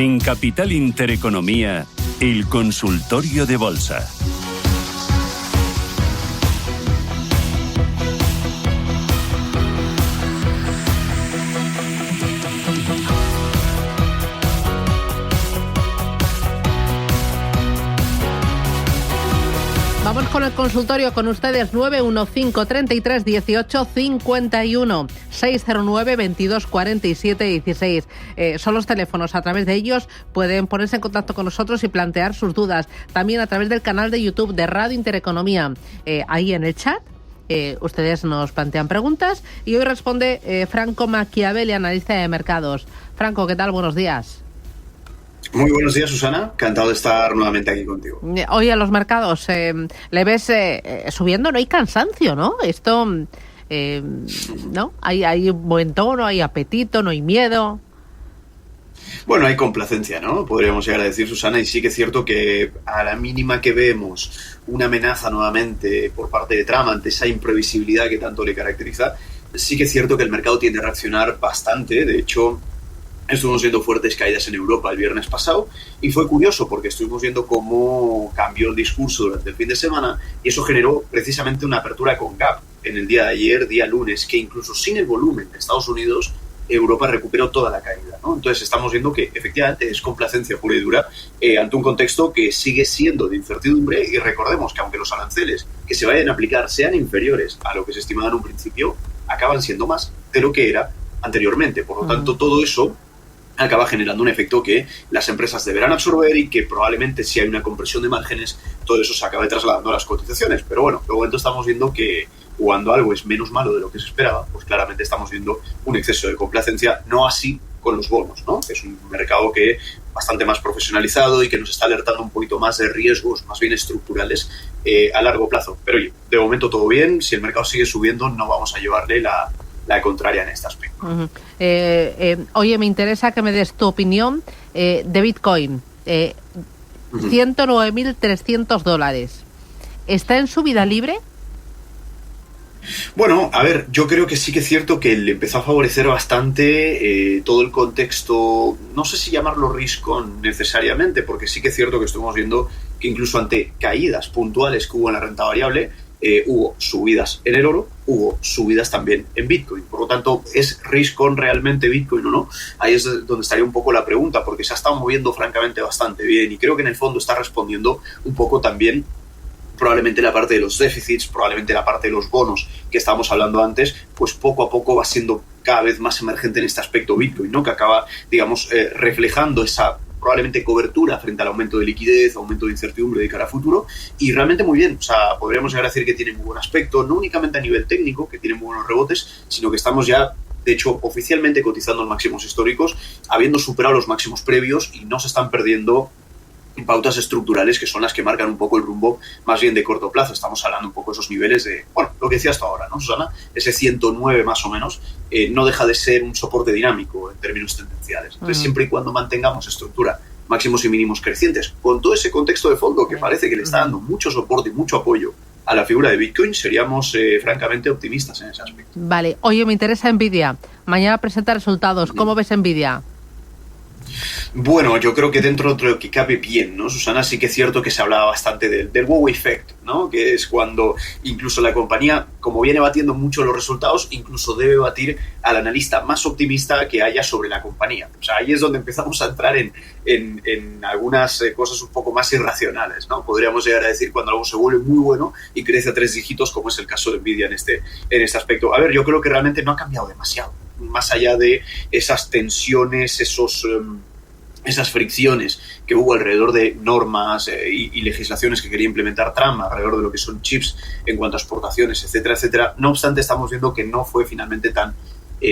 En Capital Intereconomía, el consultorio de bolsa. Vamos con el consultorio con ustedes. 915 33 18 51 609 22 47 16. Son los teléfonos. A través de ellos pueden ponerse en contacto con nosotros y plantear sus dudas. También a través del canal de YouTube de Radio Intereconomía. Ahí en el chat ustedes nos plantean preguntas y hoy responde Franco Machiavelli, analista de mercados. Franco, ¿qué tal? Buenos días. Muy buenos días, Susana. Encantado de estar nuevamente aquí contigo. Hoy a los mercados le ves subiendo, no hay cansancio, ¿no? Esto, ¿no? Hay buen tono, hay apetito, no hay miedo. Bueno, hay complacencia, ¿no? Podríamos llegar a decir, Susana, y sí que es cierto que a la mínima que vemos una amenaza nuevamente por parte de Trump ante esa imprevisibilidad que tanto le caracteriza, sí que es cierto que el mercado tiende a reaccionar bastante. De hecho, estuvimos viendo fuertes caídas en Europa el viernes pasado y fue curioso porque estuvimos viendo cómo cambió el discurso durante el fin de semana y eso generó precisamente una apertura con gap en el día de ayer, día lunes, que incluso sin el volumen de Estados Unidos, Europa recuperó toda la caída, ¿no? Entonces estamos viendo que efectivamente es complacencia pura y dura ante un contexto que sigue siendo de incertidumbre y recordemos que aunque los aranceles que se vayan a aplicar sean inferiores a lo que se estimaba en un principio, acaban siendo más de lo que era anteriormente. Por lo tanto, todo eso acaba generando un efecto que las empresas deberán absorber y que probablemente si hay una compresión de márgenes, todo eso se acabe trasladando a las cotizaciones. Pero bueno, de momento estamos viendo que cuando algo es menos malo de lo que se esperaba, pues claramente estamos viendo un exceso de complacencia, no así con los bonos, ¿no? Es un mercado que bastante más profesionalizado y que nos está alertando un poquito más de riesgos más bien estructurales a largo plazo. Pero oye, de momento todo bien, si el mercado sigue subiendo no vamos a llevarle la contraria en este aspecto. Oye, me interesa que me des tu opinión de Bitcoin. 109.300 dólares. ¿Está en subida libre? Bueno, a ver, yo creo que sí que es cierto que le empezó a favorecer bastante todo el contexto, no sé si llamarlo risk-on necesariamente, porque sí que es cierto que estuvimos viendo que incluso ante caídas puntuales que hubo en la renta variable, hubo subidas en el oro, hubo subidas también en Bitcoin. Por lo tanto, ¿es risk-on realmente Bitcoin o no? Ahí es donde estaría un poco la pregunta, porque se ha estado moviendo francamente bastante bien y creo que en el fondo está respondiendo un poco también probablemente la parte de los déficits, probablemente la parte de los bonos que estábamos hablando antes, pues poco a poco va siendo cada vez más emergente en este aspecto Bitcoin, ¿no? Que acaba, digamos, reflejando esa probablemente cobertura frente al aumento de liquidez, aumento de incertidumbre de cara a futuro, y realmente muy bien. O sea, podríamos llegar a decir que tiene muy buen aspecto, no únicamente a nivel técnico, que tiene muy buenos rebotes, sino que estamos ya, de hecho, oficialmente cotizando en máximos históricos, habiendo superado los máximos previos y no se están perdiendo pautas estructurales que son las que marcan un poco el rumbo más bien de corto plazo. Estamos hablando un poco de esos niveles de, bueno, lo que decía hasta ahora, ¿no, Susana? Ese 109 más o menos no deja de ser un soporte dinámico en términos tendenciales. Entonces, siempre y cuando mantengamos estructura, máximos y mínimos crecientes, con todo ese contexto de fondo que parece que le está dando mucho soporte y mucho apoyo a la figura de Bitcoin, seríamos francamente optimistas en ese aspecto. Vale. Oye, me interesa Nvidia. Mañana presenta resultados. ¿Cómo ves Nvidia? Bueno, yo creo que dentro de lo que cabe bien, ¿no, Susana? Sí que es cierto que se hablaba bastante del wow effect, ¿no? Que es cuando incluso la compañía, como viene batiendo mucho los resultados, incluso debe batir al analista más optimista que haya sobre la compañía. O sea, ahí es donde empezamos a entrar en algunas cosas un poco más irracionales, ¿no? Podríamos llegar a decir cuando algo se vuelve muy bueno y crece a 3 dígitos, como es el caso de Nvidia en este aspecto. A ver, yo creo que realmente no ha cambiado demasiado, más allá de esas tensiones, esas fricciones que hubo alrededor de normas y legislaciones que quería implementar Trump alrededor de lo que son chips en cuanto a exportaciones, etcétera, etcétera. No obstante, estamos viendo que no fue finalmente tan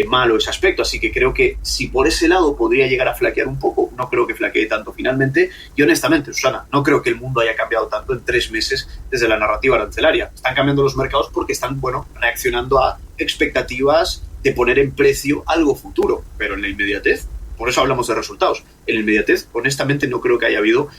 malo ese aspecto, así que creo que si por ese lado podría llegar a flaquear un poco, no creo que flaquee tanto finalmente, y honestamente, Susana, no creo que el mundo haya cambiado tanto en 3 meses desde la narrativa arancelaria. Están cambiando los mercados porque están, reaccionando a expectativas de poner en precio algo futuro, pero en la inmediatez, por eso hablamos de resultados, en la inmediatez, honestamente no creo que haya habido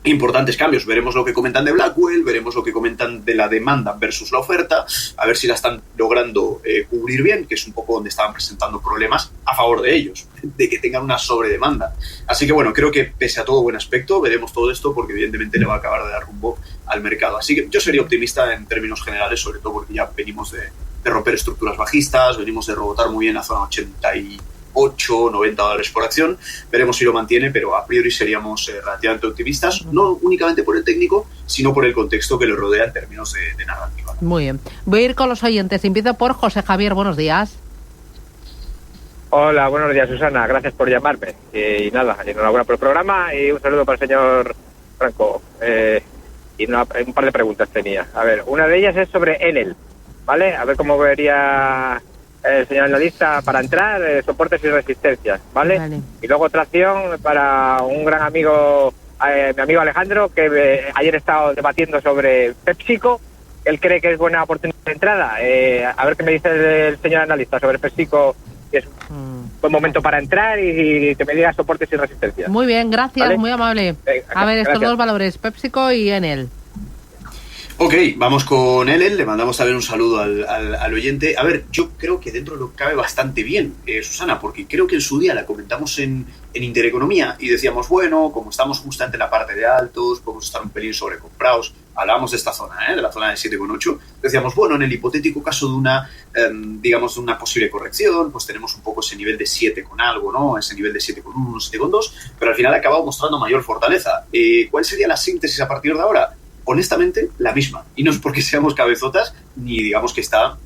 importantes cambios. Veremos lo que comentan de Blackwell, veremos lo que comentan de la demanda versus la oferta, a ver si la están logrando cubrir bien, que es un poco donde estaban presentando problemas a favor de ellos, de que tengan una sobredemanda. Así que bueno, creo que pese a todo buen aspecto, veremos todo esto porque evidentemente le va a acabar de dar rumbo al mercado. Así que yo sería optimista en términos generales, sobre todo porque ya venimos de romper estructuras bajistas, venimos de rebotar muy bien a zona 88, 90 dólares por acción. Veremos si lo mantiene, pero a priori seríamos relativamente optimistas, no únicamente por el técnico, sino por el contexto que le rodea en términos de narrativa. Muy bien. Voy a ir con los oyentes. Empiezo por José Javier. Buenos días. Hola, buenos días, Susana. Gracias por llamarme. Y nada, enhorabuena por el programa y un saludo para el señor Franco. Y un par de preguntas tenía. A ver, una de ellas es sobre Enel, ¿vale? A ver cómo vería el señor analista para entrar, soportes y resistencias, ¿vale? Y luego otra acción para un gran amigo, mi amigo Alejandro, que ayer he estado debatiendo sobre PepsiCo. Él cree que es buena oportunidad de entrada. A ver qué me dice el señor analista sobre PepsiCo, que es un buen momento para entrar y que me diga soportes y resistencias. Muy bien, gracias, ¿vale? Muy amable. A ver, estos dos valores, PepsiCo y Enel. Ok, vamos con Enel, le mandamos también un saludo al oyente. A ver, yo creo que dentro de lo que cabe bastante bien, Susana, porque creo que en su día la comentamos en Intereconomía y decíamos, bueno, como estamos justamente en la parte de altos, podemos estar un pelín sobrecomprados. Hablábamos de esta zona, de la zona de 7,8. Decíamos, bueno, en el hipotético caso de una, digamos, de una posible corrección, pues tenemos un poco ese nivel de 7 con algo, ¿no? Ese nivel de 7,1, 7,2, pero al final ha acabado mostrando mayor fortaleza. ¿Cuál sería la síntesis a partir de ahora? Honestamente, la misma. Y no es porque seamos cabezotas, ni digamos que está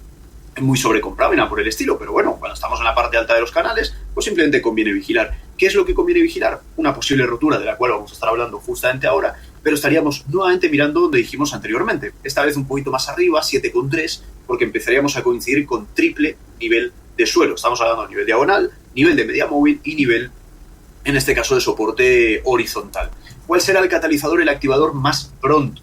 muy sobrecomprado ni nada por el estilo, pero bueno, cuando estamos en la parte alta de los canales, pues simplemente conviene vigilar. ¿Qué es lo que conviene vigilar? Una posible rotura de la cual vamos a estar hablando justamente ahora, pero estaríamos nuevamente mirando donde dijimos anteriormente. Esta vez un poquito más arriba, 7,3, porque empezaríamos a coincidir con triple nivel de suelo. Estamos hablando de nivel diagonal, nivel de media móvil y nivel, en este caso, de soporte horizontal. ¿Cuál será el catalizador, el activador más pronto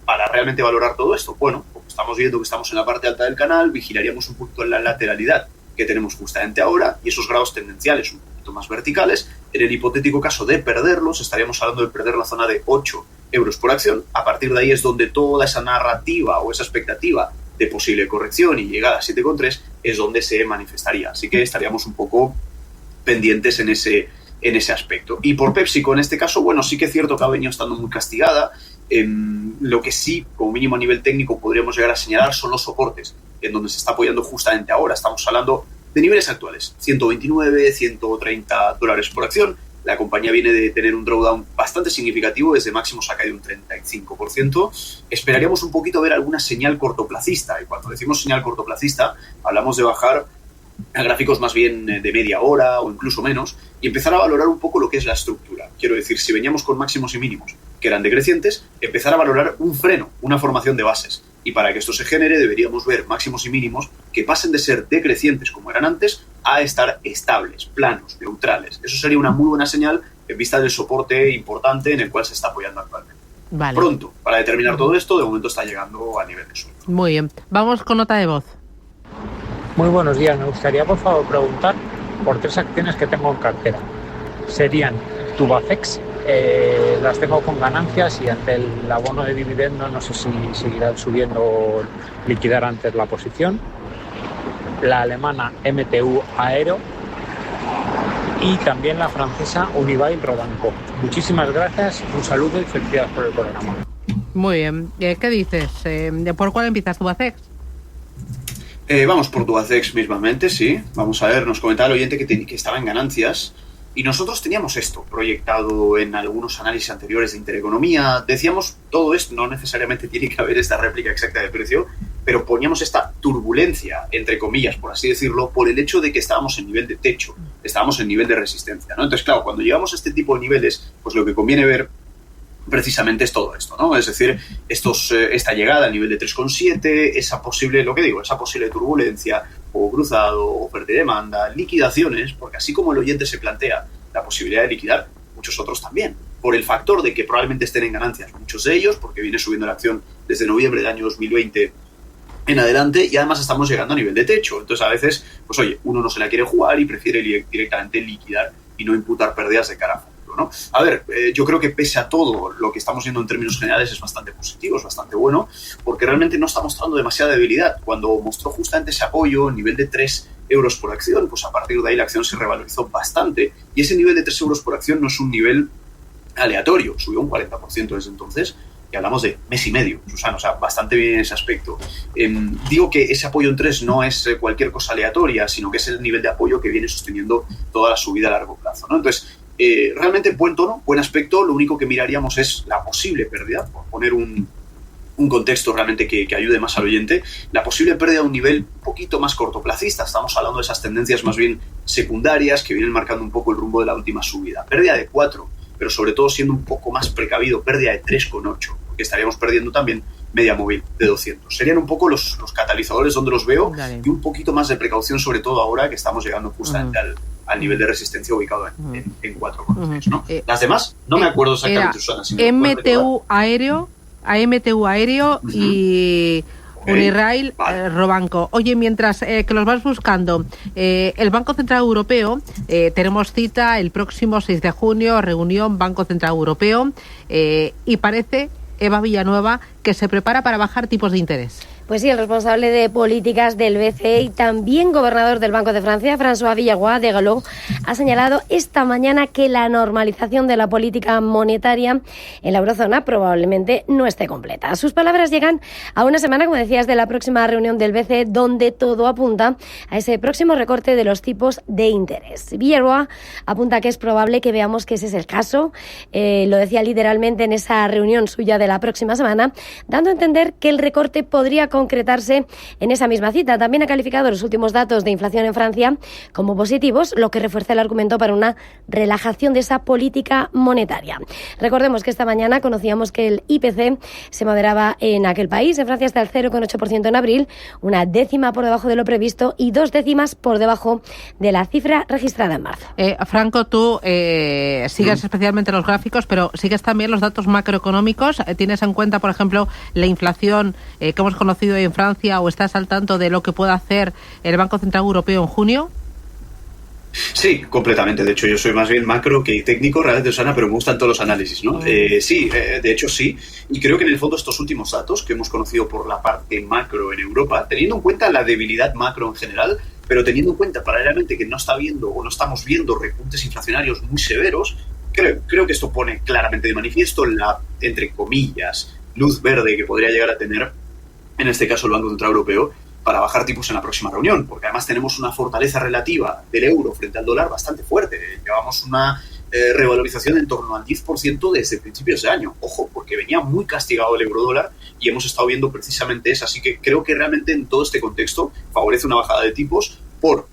para realmente valorar todo esto? Bueno, como estamos viendo que estamos en la parte alta del canal, vigilaríamos un poquito la lateralidad que tenemos justamente ahora y esos grados tendenciales un poquito más verticales. En el hipotético caso de perderlos, estaríamos hablando de perder la zona de 8 euros por acción. A partir de ahí es donde toda esa narrativa o esa expectativa de posible corrección y llegada a 7,3 es donde se manifestaría. Así que estaríamos un poco pendientes en ese aspecto. Y por PepsiCo, en este caso, bueno, sí que es cierto que ha venido estando muy castigada. Lo que sí, como mínimo a nivel técnico, podríamos llegar a señalar son los soportes, en donde se está apoyando justamente ahora. Estamos hablando de niveles actuales, 129, 130 dólares por acción. La compañía viene de tener un drawdown bastante significativo, desde máximos ha caído un 35%. Esperaríamos un poquito ver alguna señal cortoplacista, y cuando decimos señal cortoplacista, hablamos de bajar a gráficos más bien de media hora o incluso menos y empezar a valorar un poco lo que es la estructura. Quiero decir, si veníamos con máximos y mínimos que eran decrecientes, empezar a valorar un freno, una formación de bases. Y para que esto se genere deberíamos ver máximos y mínimos que pasen de ser decrecientes como eran antes a estar estables, planos, neutrales. Eso sería una muy buena señal en vista del soporte importante en el cual se está apoyando actualmente. Vale. Pronto, para determinar todo esto, de momento está llegando a nivel de suelo. Muy bien. Vamos con nota de voz. Muy buenos días. Me gustaría, por favor, preguntar por 3 acciones que tengo en cartera. Serían Tubacex, las tengo con ganancias y ante el abono de dividendo no sé si seguirán subiendo o liquidar antes la posición. La alemana MTU Aero y también la francesa Unibail Rodamco. Muchísimas gracias, un saludo y felicidades por el programa. Muy bien. ¿Qué dices? ¿Por cuál empiezas, Tubacex? Vamos por Tubacex mismamente, sí. Vamos a ver, nos comentaba el oyente que estaba en ganancias y nosotros teníamos esto proyectado en algunos análisis anteriores de Intereconomía. Decíamos, todo esto no necesariamente tiene que haber esta réplica exacta de precio, pero poníamos esta turbulencia, entre comillas, por así decirlo, por el hecho de que estábamos en nivel de techo, estábamos en nivel de resistencia, ¿no? Entonces, claro, cuando llegamos a este tipo de niveles, pues lo que conviene ver precisamente es todo esto, ¿no? Es decir, esta llegada al nivel de 3,7, esa posible, lo que digo, esa posible turbulencia, o cruzado, oferta y demanda, liquidaciones, porque así como el oyente se plantea la posibilidad de liquidar, muchos otros también, por el factor de que probablemente estén en ganancias muchos de ellos, porque viene subiendo la acción desde noviembre del año 2020 en adelante, y además estamos llegando a nivel de techo. Entonces, a veces, pues oye, uno no se la quiere jugar y prefiere directamente liquidar y no imputar pérdidas de cara a futuro. ejemplo, ¿no? A ver, yo creo que pese a todo, lo que estamos viendo en términos generales es bastante positivo, es bastante bueno, porque realmente no está mostrando demasiada debilidad. Cuando mostró justamente ese apoyo, el nivel de 3 euros por acción, pues a partir de ahí la acción se revalorizó bastante, y ese nivel de 3 euros por acción no es un nivel aleatorio, subió un 40% desde entonces, y hablamos de mes y medio, Susana, o sea, bastante bien en ese aspecto. Digo que ese apoyo en 3 no es cualquier cosa aleatoria, sino que es el nivel de apoyo que viene sosteniendo toda la subida a largo plazo, ¿no? Entonces, realmente buen tono, buen aspecto. Lo único que miraríamos es la posible pérdida, por poner un contexto realmente que ayude más al oyente, la posible pérdida a un nivel un poquito más cortoplacista. Estamos hablando de esas tendencias más bien secundarias que vienen marcando un poco el rumbo de la última subida. Pérdida de 4, pero sobre todo siendo un poco más precavido, pérdida de 3,8, porque estaríamos perdiendo también media móvil de 200. Serían un poco los catalizadores donde los veo, y un poquito más de precaución, sobre todo ahora que estamos llegando justamente al nivel de resistencia ubicado en 4,3, ¿no? Las demás, no me acuerdo exactamente, Susana. Si MTU Aéreo, AMTU Aéreo y Unirail, Robanco. Oye, mientras que los vas buscando, el Banco Central Europeo, tenemos cita el próximo 6 de junio, reunión Banco Central Europeo, y parece, Eva Villanueva, que se prepara para bajar tipos de interés. Pues sí, el responsable de políticas del BCE y también gobernador del Banco de Francia, François Villeroy de Gallo, ha señalado esta mañana que la normalización de la política monetaria en la eurozona probablemente no esté completa. Sus palabras llegan a una semana, como decías, de la próxima reunión del BCE, donde todo apunta a ese próximo recorte de los tipos de interés. Villeroy apunta que es probable que veamos que ese es el caso. Lo decía literalmente en esa reunión suya de la próxima semana, dando a entender que el recorte podría concretarse en esa misma cita. También ha calificado los últimos datos de inflación en Francia como positivos, lo que refuerza el argumento para una relajación de esa política monetaria. Recordemos que esta mañana conocíamos que el IPC se moderaba en aquel país, en Francia hasta el 0,8% en abril, una décima por debajo de lo previsto y 2 décimas por debajo de la cifra registrada en marzo. Franco, tú sigues especialmente los gráficos, pero sigues también los datos macroeconómicos. ¿Tienes en cuenta, por ejemplo, la inflación que hemos conocido en Francia, o estás al tanto de lo que pueda hacer el Banco Central Europeo en junio? Sí, completamente. De hecho, yo soy más bien macro que técnico, realmente, Susana, pero me gustan todos los análisis, ¿no? Sí, de hecho sí. Y creo que en el fondo estos últimos datos que hemos conocido por la parte macro en Europa, teniendo en cuenta la debilidad macro en general, pero teniendo en cuenta paralelamente que no estamos viendo repuntes inflacionarios muy severos, creo que esto pone claramente de manifiesto la, entre comillas, luz verde que podría llegar a tener, en este caso el Banco Central Europeo, para bajar tipos en la próxima reunión, porque además tenemos una fortaleza relativa del euro frente al dólar bastante fuerte. Llevamos una revalorización en torno al 10% desde principios de año. Ojo, porque venía muy castigado el euro-dólar y hemos estado viendo precisamente eso. Así que creo que realmente en todo este contexto favorece una bajada de tipos por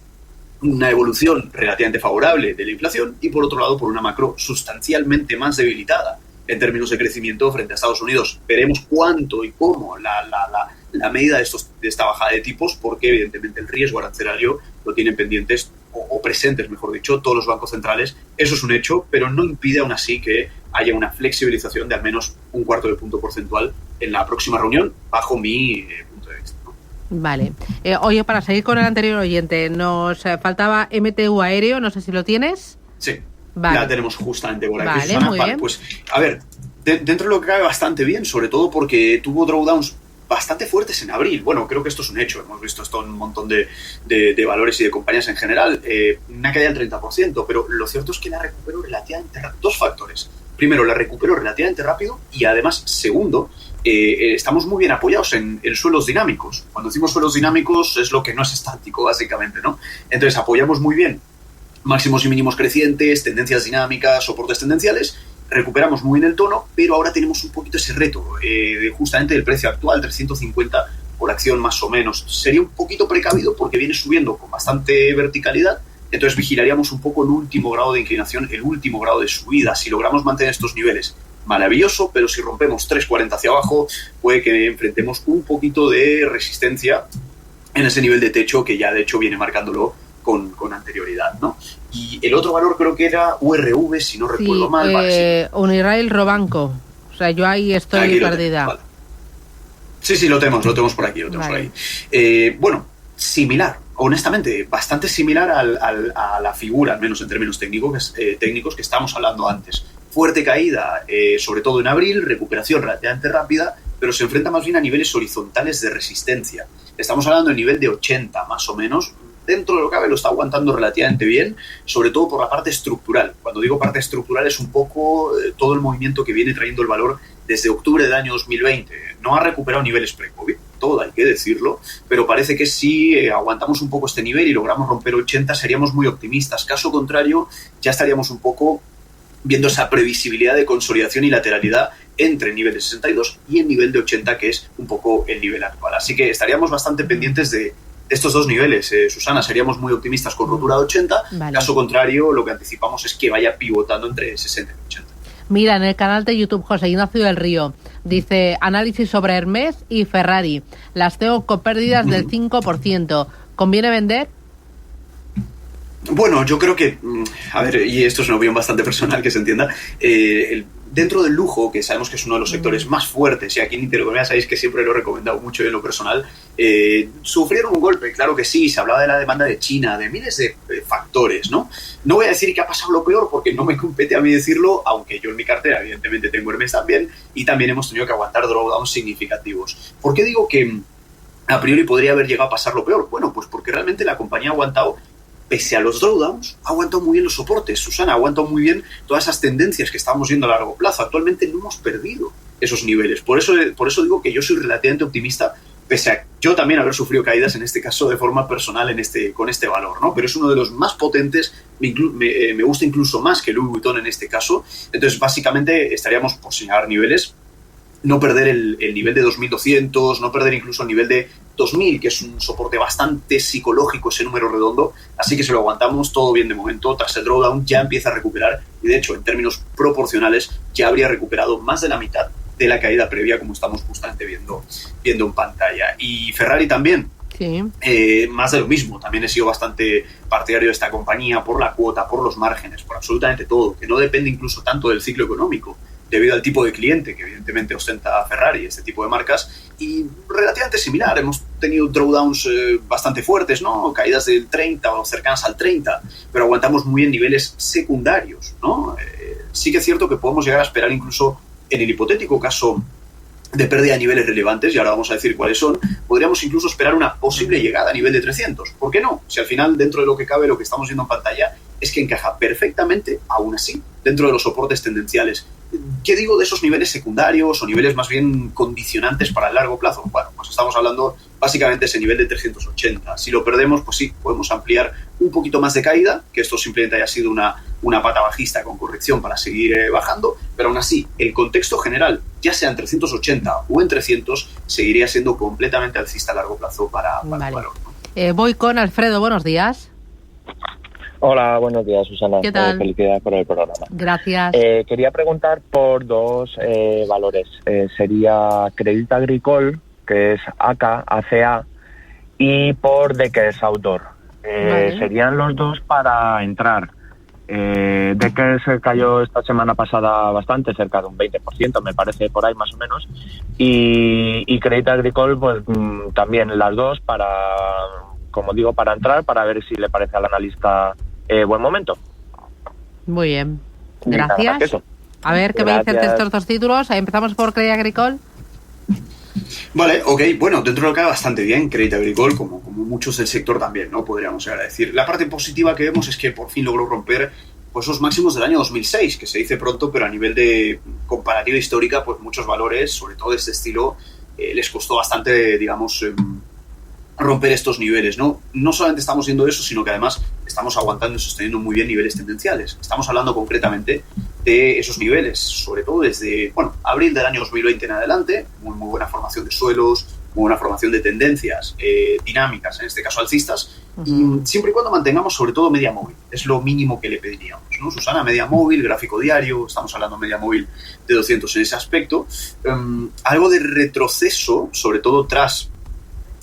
una evolución relativamente favorable de la inflación y, por otro lado, por una macro sustancialmente más debilitada en términos de crecimiento frente a Estados Unidos. Veremos cuánto y cómo la medida de esta bajada de tipos, porque evidentemente el riesgo arancelario lo tienen pendientes o presentes, mejor dicho, todos los bancos centrales. Eso es un hecho, pero no impide aún así que haya una flexibilización de al menos un cuarto de punto porcentual en la próxima reunión, bajo mi punto de vista, ¿no? Vale. Oye, para seguir con el anterior oyente, nos faltaba MTU Aéreo, no sé si lo tienes. Sí. Vale. La tenemos justamente por aquí, vale, Susana. muy bien. Pues, a ver, dentro de lo que cabe bastante bien, sobre todo porque tuvo drawdowns bastante fuertes en abril. Bueno, creo que esto es un hecho. Hemos visto esto en un montón de valores y de compañías en general. Una caída del 30%, pero lo cierto es que la recuperó relativamente rápido. Dos factores. Primero, la recuperó relativamente rápido y además, segundo, estamos muy bien apoyados en suelos dinámicos. Cuando decimos suelos dinámicos es lo que no es estático, básicamente, ¿no? Entonces, apoyamos muy bien máximos y mínimos crecientes, tendencias dinámicas, soportes tendenciales, recuperamos muy bien el tono, pero ahora tenemos un poquito ese reto justamente del precio actual, 350 por acción más o menos. Sería un poquito precavido porque viene subiendo con bastante verticalidad, entonces vigilaríamos un poco el último grado de inclinación, el último grado de subida. Si logramos mantener estos niveles, maravilloso, pero si rompemos 3.40 hacia abajo, puede que enfrentemos un poquito de resistencia en ese nivel de techo que ya de hecho viene marcándolo con anterioridad, ¿no? Y el otro valor creo que era URV, si no recuerdo mal. Vale, sí. Unirail Robanco. O sea, yo ahí estoy aquí perdida. Vale. Sí, lo tenemos por aquí, por ahí. Bueno, similar honestamente, bastante similar a la figura, al menos en términos técnicos que estábamos hablando antes. Fuerte caída, sobre todo en abril, recuperación relativamente rápida, pero se enfrenta más bien a niveles horizontales de resistencia. Estamos hablando de nivel de 80, más o menos. Dentro de lo que cabe lo está aguantando relativamente bien, sobre todo por la parte estructural. Cuando digo parte estructural es un poco todo el movimiento que viene trayendo el valor desde octubre del año 2020. No ha recuperado niveles pre-COVID, todo hay que decirlo, pero parece que si aguantamos un poco este nivel y logramos romper 80 seríamos muy optimistas. Caso contrario, ya estaríamos un poco viendo esa previsibilidad de consolidación y lateralidad entre el nivel de 62 y el nivel de 80, que es un poco el nivel actual. Así que estaríamos bastante pendientes de estos dos niveles. Susana, seríamos muy optimistas con rotura de 80. Vale. Caso contrario, lo que anticipamos es que vaya pivotando entre 60 y 80. Mira, en el canal de YouTube, José Ignacio del Río dice: análisis sobre Hermès y Ferrari. Las tengo con pérdidas del 5%. ¿Conviene vender? Bueno, yo creo que, a ver, y esto es una opinión bastante personal, que se entienda, dentro del lujo, que sabemos que es uno de los sectores más fuertes, y aquí en Intereconomía sabéis que siempre lo he recomendado mucho en lo personal, sufrieron un golpe, claro que sí, se hablaba de la demanda de China, de miles de factores, ¿no? No voy a decir que ha pasado lo peor, porque no me compete a mí decirlo, aunque yo en mi cartera evidentemente tengo Hermès también, y también hemos tenido que aguantar drawdowns significativos. ¿Por qué digo que a priori podría haber llegado a pasar lo peor? Bueno, pues porque realmente la compañía ha aguantado. Pese a los drawdowns, ha aguantado muy bien los soportes. Susana, ha aguantado muy bien todas esas tendencias que estábamos viendo a largo plazo. Actualmente no hemos perdido esos niveles. Por eso digo que yo soy relativamente optimista, pese a yo también haber sufrido caídas, en este caso de forma personal, con este valor, ¿no? Pero es uno de los más potentes, me gusta incluso más que Louis Vuitton en este caso. Entonces, básicamente, estaríamos por señalar niveles, no perder el nivel de 2.200, no perder incluso el nivel de 2.000, que es un soporte bastante psicológico, ese número redondo, así que si lo aguantamos, todo bien de momento. Tras el drawdown ya empieza a recuperar, y de hecho, en términos proporcionales, ya habría recuperado más de la mitad de la caída previa, como estamos justamente viendo en pantalla. Y Ferrari también, sí. Más de lo mismo. También he sido bastante partidario de esta compañía por la cuota, por los márgenes, por absolutamente todo, que no depende incluso tanto del ciclo económico, debido al tipo de cliente que evidentemente ostenta Ferrari, este tipo de marcas, y relativamente similar. Hemos tenido drawdowns bastante fuertes, ¿no? Caídas del 30 o cercanas al 30, pero aguantamos muy bien niveles secundarios, ¿no? Sí que es cierto que podemos llegar a esperar incluso en el hipotético caso de pérdida de niveles relevantes, y ahora vamos a decir cuáles son, podríamos incluso esperar una posible llegada a nivel de 300. ¿Por qué no? Si al final, dentro de lo que cabe, lo que estamos viendo en pantalla es que encaja perfectamente, aún así, dentro de los soportes tendenciales. ¿Qué digo de esos niveles secundarios o niveles más bien condicionantes para el largo plazo? Bueno, pues estamos hablando básicamente de ese nivel de 380. Si lo perdemos, pues sí, podemos ampliar un poquito más de caída, que esto simplemente haya sido una pata bajista con corrección para seguir bajando, pero aún así, el contexto general, ya sea en 380 o en 300, seguiría siendo completamente alcista a largo plazo para el valor, ¿no? Voy con Alfredo, buenos días. Hola, buenos días, Susana. ¿Qué tal? Felicidades por el programa. Gracias. Quería preguntar por dos valores. Sería Crédit Agricole, que es ACA, y por Deckers Outdoor. Vale. Serían los dos para entrar. Deckers cayó esta semana pasada bastante, cerca de un 20%, me parece, por ahí más o menos. Y Crédit Agricole, pues también las dos para, como digo, para entrar, para ver si le parece al analista buen momento. Muy bien, gracias. A ver, ¿qué me dicen de estos dos títulos? Empezamos por Crédit Agricole. Vale, ok, bueno, dentro de lo que va bastante bien Crédit Agricole, como muchos del sector también, ¿no? Podríamos llegar a decir. La parte positiva que vemos es que por fin logró romper pues los máximos del año 2006, que se dice pronto, pero a nivel de comparativa histórica, pues muchos valores, sobre todo de este estilo, les costó bastante, digamos, romper estos niveles, ¿no? No solamente estamos viendo eso, sino que además estamos aguantando y sosteniendo muy bien niveles tendenciales. Estamos hablando concretamente de esos niveles, sobre todo desde, abril del año 2020 en adelante, muy buena formación de suelos, muy buena formación de tendencias dinámicas, en este caso alcistas, y siempre y cuando mantengamos sobre todo media móvil. Es lo mínimo que le pediríamos, ¿no? Susana, media móvil, gráfico diario, estamos hablando de media móvil de 200 en ese aspecto. Algo de retroceso, sobre todo tras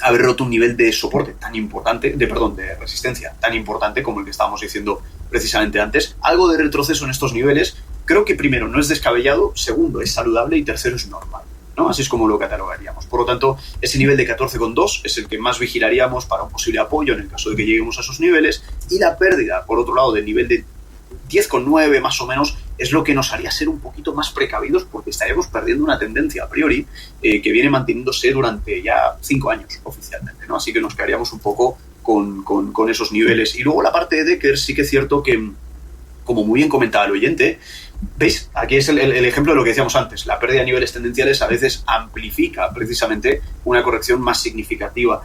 haber roto un nivel de soporte tan importante, de resistencia tan importante como el que estábamos diciendo precisamente antes. Algo de retroceso en estos niveles, creo que primero no es descabellado, segundo es saludable y tercero es normal. ¿no? Así es como lo catalogaríamos. Por lo tanto, ese nivel de 14,2 es el que más vigilaríamos para un posible apoyo en el caso de que lleguemos a esos niveles, y la pérdida, por otro lado, del nivel de 10,9 más o menos, es lo que nos haría ser un poquito más precavidos, porque estaríamos perdiendo una tendencia a priori que viene manteniéndose durante ya 5 años oficialmente, ¿no? Así que nos quedaríamos un poco con esos niveles. Y luego la parte de Decker, sí que es cierto que, como muy bien comentaba el oyente, ¿veis? Aquí es el ejemplo de lo que decíamos antes. La pérdida de niveles tendenciales a veces amplifica precisamente una corrección más significativa,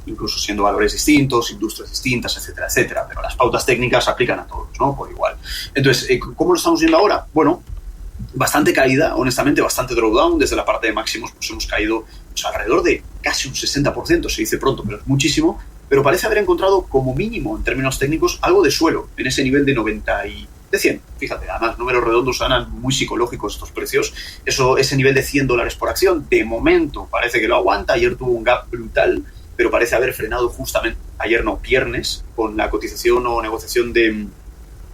incluso siendo valores distintos, industrias distintas, etcétera, etcétera. Pero las pautas técnicas se aplican a todos, ¿no? Por igual. Entonces, ¿cómo lo estamos viendo ahora? Bueno, bastante caída, honestamente, bastante drawdown. Desde la parte de máximos pues hemos caído pues, alrededor de casi un 60%, se dice pronto, pero es muchísimo. Pero parece haber encontrado como mínimo, en términos técnicos, algo de suelo en ese nivel de 90 y de 100. Fíjate, además, números redondos suenan muy psicológicos estos precios. Ese nivel de $100 por acción, de momento, parece que lo aguanta. Ayer tuvo un gap brutal, pero parece haber frenado justamente, viernes, con la cotización o negociación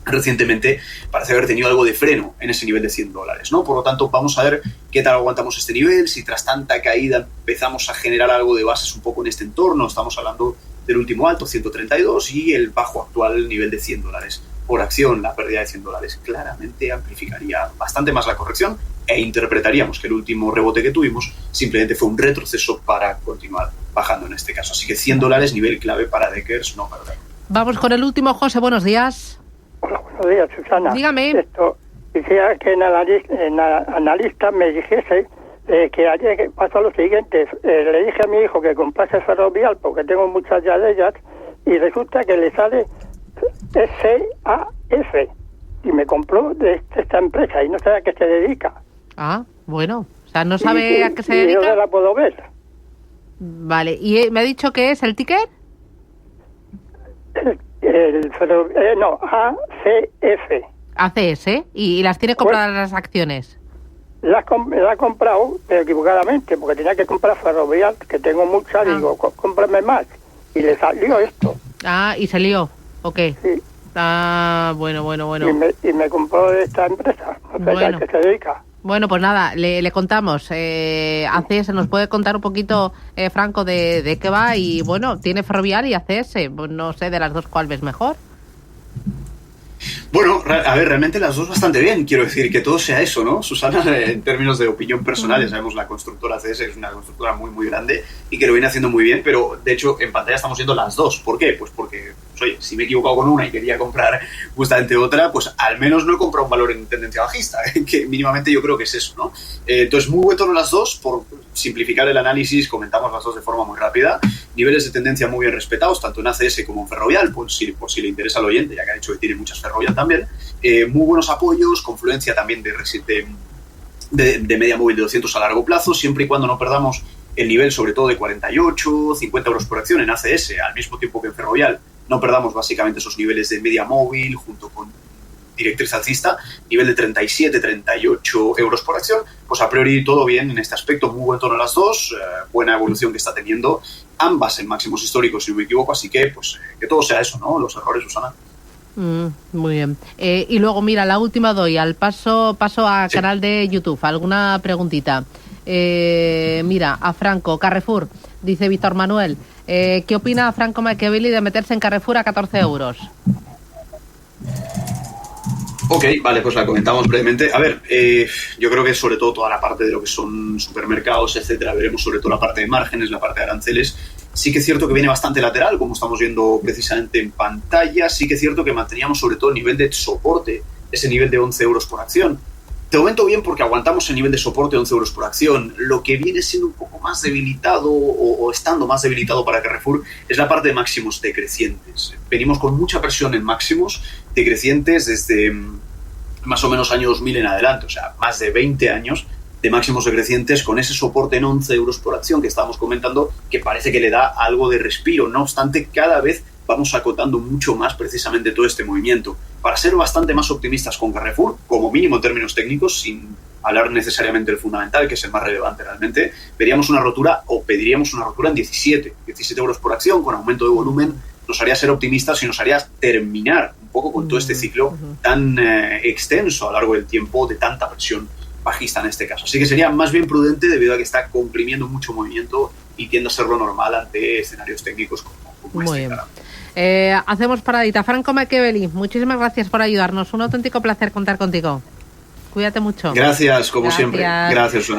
recientemente, parece haber tenido algo de freno en ese nivel de $100, ¿no? Por lo tanto, vamos a ver qué tal aguantamos este nivel, si tras tanta caída empezamos a generar algo de bases un poco en este entorno. Estamos hablando del último alto, 132, y el bajo actual nivel de $100 por acción. La pérdida de $100 claramente amplificaría bastante más la corrección, e interpretaríamos que el último rebote que tuvimos simplemente fue un retroceso para continuar bajando en este caso. Así que $100, nivel clave para Deckers, no perder. Vamos con el último. José, buenos días. Hola, buenos días, Susana. Dígame. Quisiera que en analista me dijese que ayer pasó lo siguiente. Le dije a mi hijo que comprase Ferrovial porque tengo muchas ya de ellas, y resulta que le sale SAF, y me compró de esta empresa y no sabe a qué se dedica. Ah, bueno. O sea, no sabe a qué se dedica. Y yo la puedo ver. Vale. ¿Y me ha dicho qué es el ticket? ACF. ACS. ¿Y las tiene compradas las acciones? La he comprado, pero equivocadamente, porque tenía que comprar Ferrovial, que tengo muchas, digo, cómprame más. Y le salió esto. Ah, ¿y salió? ¿Ok? Sí. Ah, bueno. Y me compró de esta empresa, no sé a qué se dedica. Bueno, pues nada, le contamos. ACS, ¿nos puede contar un poquito, Franco, de qué va? Y bueno, tiene Ferrovial y ACS. Pues no sé, de las dos, ¿cuál ves mejor? Bueno, a ver, realmente las dos bastante bien. Quiero decir, que todo sea eso, ¿no? Susana, en términos de opinión personal, ya sabemos, la constructora CS es una constructora muy, muy grande y que lo viene haciendo muy bien, pero de hecho en pantalla estamos viendo las dos. ¿Por qué? Pues porque, oye, si me he equivocado con una y quería comprar justamente otra, pues al menos no he comprado un valor en tendencia bajista, que mínimamente yo creo que es eso, ¿no? Entonces, muy buen tono las dos. Por simplificar el análisis, comentamos las dos de forma muy rápida. Niveles de tendencia muy bien respetados, tanto en ACS como en Ferrovial, por si le interesa al oyente, ya que ha dicho que tiene muchas Ferrovial también. Muy buenos apoyos, confluencia también de media móvil de 200 a largo plazo, siempre y cuando no perdamos el nivel, sobre todo de 48, 50 euros por acción en ACS, al mismo tiempo que en Ferrovial. No perdamos básicamente esos niveles de media móvil junto con directriz alcista, nivel de 37, 38 euros por acción. Pues a priori todo bien en este aspecto, muy buen tono las dos, buena evolución que está teniendo, ambas en máximos históricos si no me equivoco, así que pues que todo sea eso, ¿no? Los errores, Susana. Muy bien. Y luego, mira, la última doy, al paso a sí. Canal de YouTube. ¿Alguna preguntita? Mira, a Franco, Carrefour, dice Víctor Manuel. ¿Qué opina Franco Machiavelli de meterse en Carrefour a 14 euros? Ok, vale, pues la comentamos brevemente. A ver, yo creo que sobre todo toda la parte de lo que son supermercados, etcétera, veremos sobre todo la parte de márgenes, la parte de aranceles. Sí que es cierto que viene bastante lateral, como estamos viendo precisamente en pantalla. Sí que es cierto que manteníamos sobre todo el nivel de soporte, ese nivel de 11 euros por acción. De momento bien, porque aguantamos el nivel de soporte de 11 euros por acción. Lo que viene siendo un poco más debilitado o estando más debilitado para Carrefour es la parte de máximos decrecientes. Venimos con mucha presión en máximos decrecientes desde más o menos año 2000 en adelante, o sea, más de 20 años de máximos decrecientes con ese soporte en 11 euros por acción que estábamos comentando, que parece que le da algo de respiro. No obstante, cada vez vamos acotando mucho más precisamente todo este movimiento. Para ser bastante más optimistas con Carrefour, como mínimo en términos técnicos, sin hablar necesariamente del fundamental, que es el más relevante realmente, veríamos una rotura o pediríamos una rotura en 17 euros por acción, con aumento de volumen. Nos haría ser optimistas y nos haría terminar un poco con todo este ciclo tan extenso a lo largo del tiempo de tanta presión bajista en este caso. Así que sería más bien prudente debido a que está comprimiendo mucho movimiento y tiende a ser lo normal ante escenarios técnicos como Muy este. bien. Hacemos paradita. Franco Machiavelli, muchísimas gracias por ayudarnos. Un auténtico placer contar contigo. Cuídate mucho. Gracias, como siempre. Gracias,